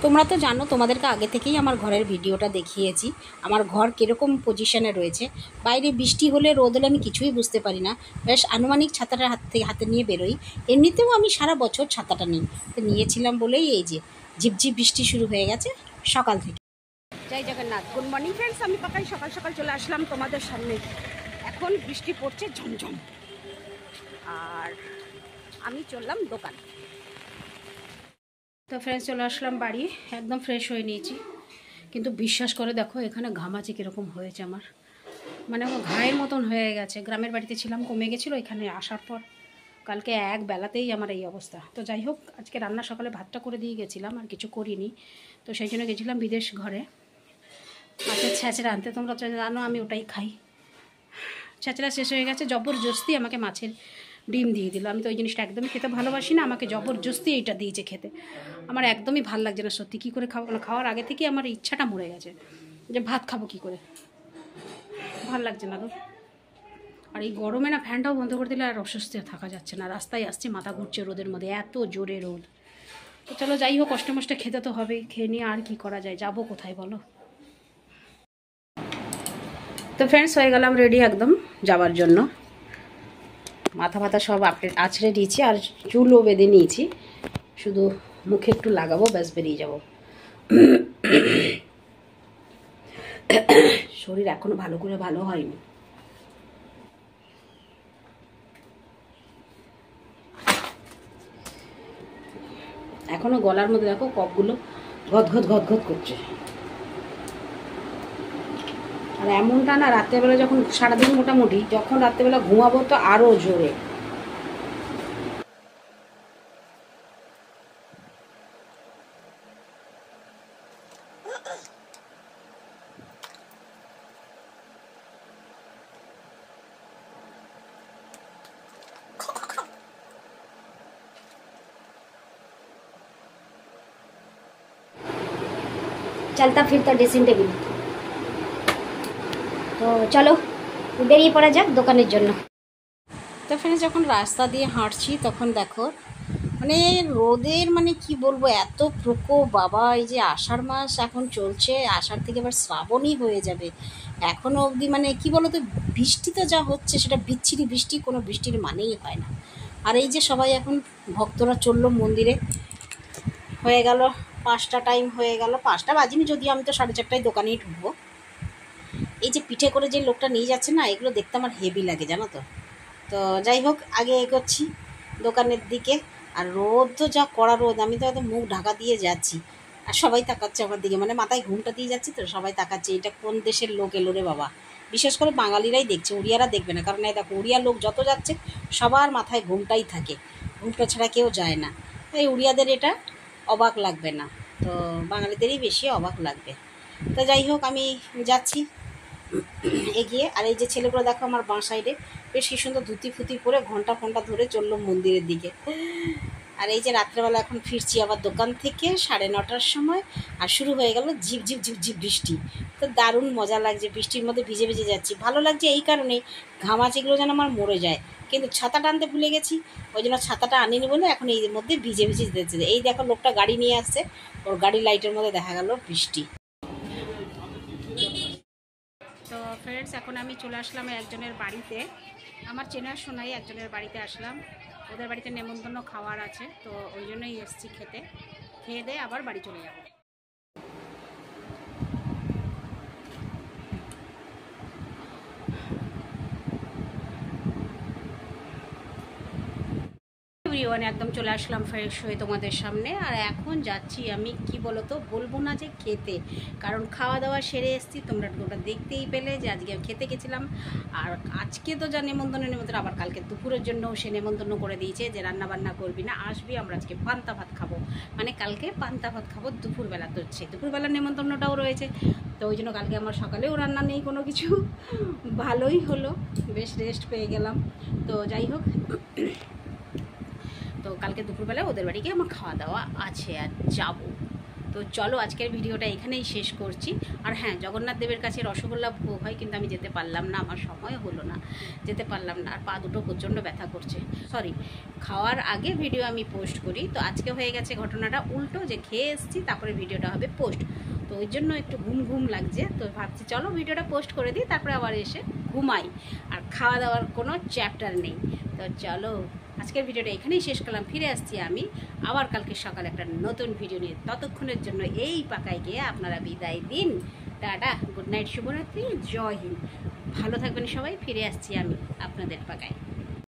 তোমরা তো জানো, তোমাদেরকে আগে থেকেই আমার ঘরের ভিডিওটা দেখিয়েছি আমার ঘর কীরকম পজিশনে রয়েছে। বাইরে বৃষ্টি হলে রোদ হলে আমি কিছুই বুঝতে পারি না, বেশ আনুমানিক ছাতাটা হাতে নিয়ে বেরোই। এমনিতেও আমি সারা বছর ছাতাটা নিই, তো নিয়েছিলাম বলেই এই যে ঝিপঝিপ বৃষ্টি শুরু হয়ে গেছে সকাল থেকে। জয় জগন্নাথ, গুড মর্নিং ফ্রেন্ডস। আমি পাকাই সকাল সকাল চলে আসলাম তোমাদের সামনে। এখন বৃষ্টি পড়ছে ঝমঝম, আর আমি চললাম দোকান। তো ফ্রেন্ডস চলে আসলাম বাড়ি, একদম ফ্রেশ হয়ে নিয়েছি। কিন্তু বিশ্বাস করে দেখো, এখানে ঘামাচি কীরকম হয়েছে আমার, মানে আমার ঘায়ের মতন হয়ে গেছে। গ্রামের বাড়িতে ছিলাম, কমে গেছিলো, এখানে আসার পর কালকে এক বেলাতেই আমার এই অবস্থা। তো যাই হোক, আজকে রান্না সকালে ভাতটা করে দিয়ে গেছিলাম, আর কিছু করিনি। তো সেই জন্য গেছিলাম বিদেশ ঘরে মাছের ছ্যাঁচড়া আনতে। তোমরা জানো আমি ওটাই খাই। ছ্যাঁচড়া শেষ হয়ে গেছে, জবরদস্তি আমাকে মাছের ডিম দিয়ে দিল। আমি তো ওই জিনিসটা একদমই খেতে ভালোবাসি না, আমাকে জবরদস্তি এইটা দিয়েছে খেতে। আমার একদমই ভাল লাগছে না সত্যি। কী করে খাবো না, খাওয়ার আগে থেকেই আমার ইচ্ছাটা মরে গেছে যে ভাত খাবো কী করে, ভাল লাগছে না তো। আর এই গরমে না ফ্যানটাও বন্ধ করে দিলে আর অস্বস্তি থাকা যাচ্ছে না। রাস্তায় আসছে, মাথা ঘুরছে রোদের মধ্যে, এত জোরে রোদ। তো চলো যাই হোক, কষ্টে মষ্টে খেতে তো হবে, খেয়ে নিয়ে আর কি করা যায়, যাবো কোথায় বলো। তো ফ্রেন্ডস হয়ে গেলাম রেডি একদম যাওয়ার জন্য। মাথা ফাথা সব আছড়ে দিয়েছি, আর চুলও বেঁধে নিয়েছি, শুধু মুখে একটু লাগাবো, ব্যাস বেরিয়ে যাব। শরীর এখনো ভালো করে ভালো হয়নি। এখনো গলার মধ্যে দেখো কপগুলো গদগদ গদগদ করছে। আর এমনটা না, রাত্রেবেলা যখন সারাদিন মোটামুটি, যখন রাত্রেবেলা ঘুমাবো তো আরও জোরে। চলতা ফিরতা ড্রেসিং টেবিল। তো চলো বেরিয়ে পড়া যাক দোকানের জন্য। তো ফ্রেন্ডস যখন রাস্তা দিয়ে হাঁটছি তখন দেখো, মানে রোদের মানে কি বলবো, এত প্রকোপ বাবা। এই যে আষাঢ় মাস এখন চলছে, আষাঢ় থেকে এবার শ্রাবণই হয়ে যাবে, এখনও অবধি মানে কি বলো তো, বৃষ্টি তো যা হচ্ছে সেটা বিচ্ছিরি বৃষ্টি, কোনো বৃষ্টির মানেই হয় না। আর এই যে সবাই এখন ভক্তরা চললো মন্দিরে, হয়ে গেল 5টা টাইম হয়ে গেল, 5টা বাজিনি যদিও, আমি তো 4:30টায় দোকানেই ঢুকবো। এই যে পিঠে করে যে লোকটা নিয়ে যাচ্ছে না, এগুলো দেখতে আমার হেভি লাগে জানো তো। তো যাই হোক, আগে এগোচ্ছি দোকানের দিকে। আর রোদ তো যা কড়া রোদ, আমি তো একদম মুখ ঢাকা দিয়ে যাচ্ছি, আর সবাই তাকাচ্ছে আমার দিকে, মানে মাথায় ঘুমটা দিয়ে যাচ্ছি তো সবাই তাকাচ্ছে, এটা কোন দেশের লোক এলো রে বাবা। বিশেষ করে বাঙালিরাই দেখছে, উড়িয়ারা দেখবে না, কারণ এই দেখো উড়িয়া লোক যত যাচ্ছে সবার মাথায় ঘুমটাই থাকে, ঘুমটা ছাড়া কেউ যায় না। তাই উড়িয়াদের এটা অবাক লাগবে না, তো বাঙালিদেরই বেশি অবাক লাগবে। তো যাই হোক, আমি যাচ্ছি এগিয়ে। আর এই যে ছেলেগুলো দেখো আমার বাঁ সাইডে, বেশ কি সুন্দর ধুতি ফুতি পরে ঘন্টা ফন্টা ধরে চললো মন্দিরের দিকে। আর এই যে রাত্রেবেলা এখন ফিরছি আবার দোকান থেকে 9:30টার সময়, আর শুরু হয়ে গেল ঝিপ ঝিপ ঝিপ ঝিপ বৃষ্টি। তো দারুণ মজা লাগছে, বৃষ্টির মধ্যে ভিজে ভিজে যাচ্ছি। ভালো লাগছে এই কারণেই, ঘামাচিগুলো যেন আমার মরে যায়, কিন্তু ছাতাটা আনতে ভুলে গেছি, ওই জন্য ছাতাটা আনিনি বলে এখন এই মধ্যে ভিজে ভিজে যেতে। এই দেখো লোকটা গাড়ি নিয়ে আসছে, ওর গাড়ি লাইটের মধ্যে দেখা গেল বৃষ্টি। তো ফ্রেন্ডস এখন আমি চলে আসলাম একজনের বাড়িতে, আমার চেনাশোনাই একজনের বাড়িতে আসলাম। ওদের বাড়িতে নেমন্তন্ন খাওয়ার আছে, তো ওই জন্যই এসছি খেতে। খেয়ে দিয়ে আবার বাড়ি চলে যাব। এভরিওয়ান একদম চলে আসলাম ফ্রেশ হয়ে তোমাদের সামনে। আর এখন যাচ্ছি আমি, কি বলো তো, বলবো না যে খেতে, কারণ খাওয়া দাওয়া সেরে এসেছি, তোমরা ওটা দেখতেই পেলে যে আজকে খেতে গেছিলাম। আর আজকে তো যা নেমন্তন্ন, আবার কালকে দুপুরের জন্যও সে নেমন্তন্ন করে দিয়েছে যে রান্না বান্না করবি না, আসবি, আমরা আজকে পান্তা ভাত খাবো। মানে কালকে পান্তা ভাত খাবো দুপুরবেলা, তো হচ্ছে দুপুরবেলার নেমন্তন্নটাও রয়েছে। তো ওই জন্য কালকে আমার সকালেও রান্না নেই কোনো কিছু, ভালোই হলো, বেশ রেস্ট পেয়ে গেলাম। তো যাই হোক, তো কালকে দুপুরবেলা ওদের বাড়ি গিয়ে আমার খাওয়া দাওয়া আছে, আর যাবো। তো চলো আজকের ভিডিওটা এখানেই শেষ করছি। আর হ্যাঁ, জগন্নাথ দেবের কাছে রসগোল্লা ভোগ হয়, কিন্তু আমি যেতে পারলাম না, আমার সময় হলো না, যেতে পারলাম না। আর পা দুটো প্রচণ্ড ব্যথা করছে। সরি, খাওয়ার আগে ভিডিও আমি পোস্ট করি, তো আজকে হয়ে গেছে ঘটনাটা উল্টো, যে খেয়ে এসেছি তারপরে ভিডিওটা হবে পোস্ট। তো ওই জন্য একটু ঘুম ঘুম লাগছে, তো ভাবছি চলো ভিডিওটা পোস্ট করে দিই, তারপরে আবার এসে ঘুমাই। আর খাওয়া দাওয়ার কোনো চ্যাপ্টার নেই। তো চলো আজকের ভিডিওটা এখানেই শেষ করলাম। ফিরে আসছি আমি আবার কালকে সকালে একটা নতুন ভিডিও নিয়ে। ততক্ষণের জন্য এই পাকায় গিয়ে আপনারা বিদায় দিন। টাটা, গুড নাইট, শুভরাত্রি, জয় হিন্দ। ভালো থাকবেন সবাই। ফিরে আসছি আমি আপনাদের পাকায়।